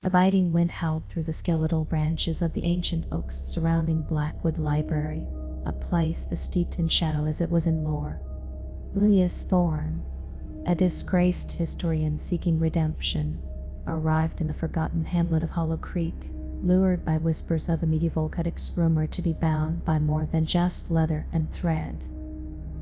A biting wind howled through the skeletal branches of the ancient oaks surrounding Blackwood Library, a place as steeped in shadow as it was in lore. Silas Thorne, a disgraced historian seeking redemption, arrived in the forgotten hamlet of Hollow Creek, lured by whispers of a medieval codex rumored to be bound by more than just leather and thread.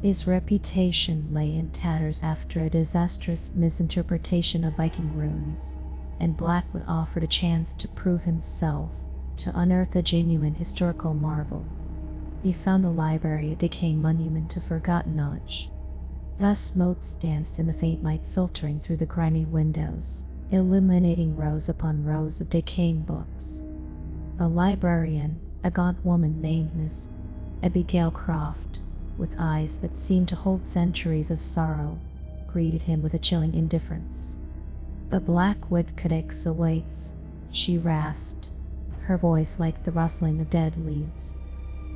His reputation lay in tatters after a disastrous misinterpretation of Viking runes, and Blackwood offered a chance to prove himself, to unearth a genuine historical marvel. He found the library a decaying monument to forgotten knowledge. Dust motes danced in the faint light filtering through the grimy windows, illuminating rows upon rows of decaying books. A librarian, a gaunt woman named Miss Abigail Croft, with eyes that seemed to hold centuries of sorrow, greeted him with a chilling indifference. "The Blackwood Codex awaits," she rasped, her voice like the rustling of dead leaves.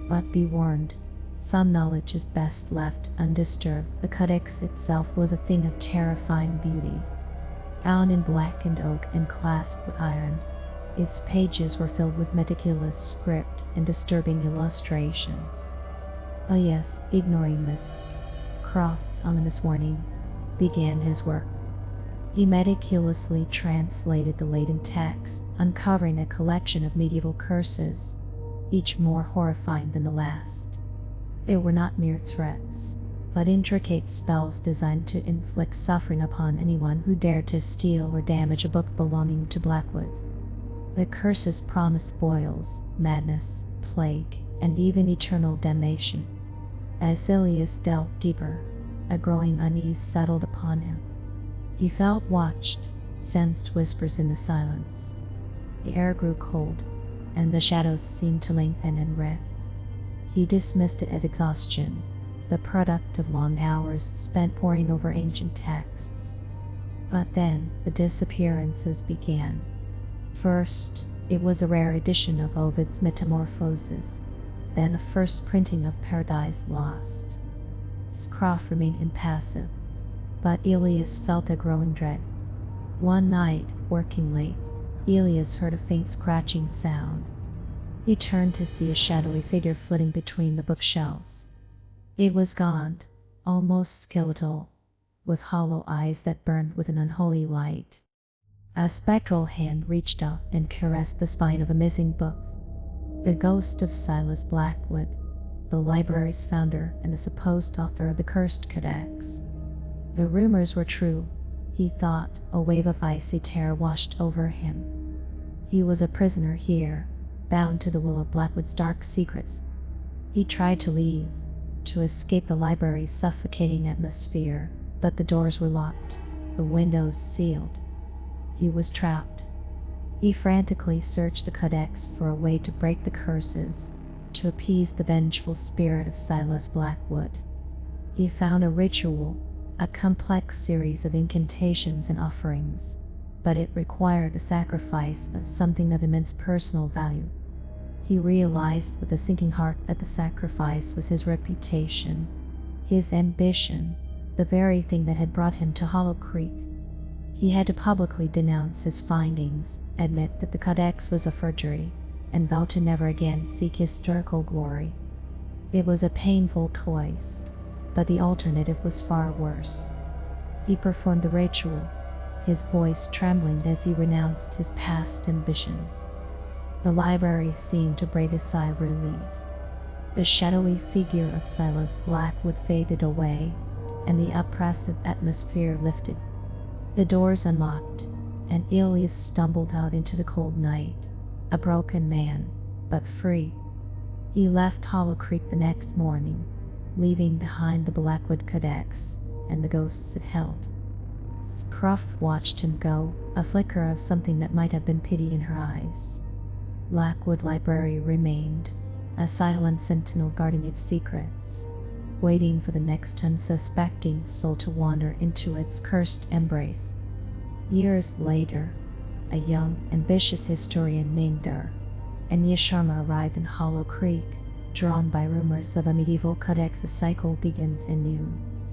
"But be warned, some knowledge is best left undisturbed." The Codex itself was a thing of terrifying beauty. Bound in blackened oak and clasped with iron, its pages were filled with meticulous script and disturbing illustrations. "Oh yes," ignoring Miss Croft's ominous warning, began his work. He meticulously translated the laden text, uncovering a collection of medieval curses, each more horrifying than the last. They were not mere threats, but intricate spells designed to inflict suffering upon anyone who dared to steal or damage a book belonging to Blackwood. The curses promised boils, madness, plague, and even eternal damnation. As Silas delved deeper, a growing unease settled upon him. He felt watched, sensed whispers in the silence. The air grew cold, and the shadows seemed to lengthen and wreath. He dismissed it as exhaustion, the product of long hours spent poring over ancient texts. But then the disappearances began. First, it was a rare edition of Ovid's Metamorphoses, then a first printing of Paradise Lost. Scroft remained impassive, but Elias felt a growing dread. One night, working late, Elias heard a faint scratching sound. He turned to see a shadowy figure flitting between the bookshelves. It was gaunt, almost skeletal, with hollow eyes that burned with an unholy light. A spectral hand reached out and caressed the spine of a missing book. The ghost of Silas Blackwood, the library's founder and the supposed author of the cursed Codex. The rumors were true, he thought. A wave of icy terror washed over him. He was a prisoner here, bound to the will of Blackwood's dark secrets. He tried to leave, to escape the library's suffocating atmosphere, but the doors were locked, the windows sealed. He was trapped. He frantically searched the Codex for a way to break the curses, to appease the vengeful spirit of Silas Blackwood. He found a ritual, a complex series of incantations and offerings, but it required the sacrifice of something of immense personal value. He realized with a sinking heart that the sacrifice was his reputation, his ambition, the very thing that had brought him to Hollow Creek. He had to publicly denounce his findings, admit that the Codex was a forgery, and vow to never again seek historical glory. It was a painful choice, but the alternative was far worse. He performed the ritual, his voice trembling as he renounced his past ambitions. The library seemed to breathe a sigh of relief. The shadowy figure of Silas Blackwood faded away, and the oppressive atmosphere lifted. The doors unlocked, and Elias stumbled out into the cold night, a broken man, but free. He left Hollow Creek the next morning, leaving behind the Blackwood Codex and the ghosts it held. Scroft watched him go, a flicker of something that might have been pity in her eyes. Blackwood Library remained, a silent sentinel guarding its secrets, waiting for the next unsuspecting soul to wander into its cursed embrace. Years later, a young, ambitious historian named Anya Sharma arrived in Hollow Creek, drawn by rumors of a medieval codex. The cycle begins anew,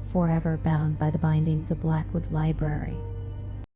forever bound by the bindings of Blackwood Library.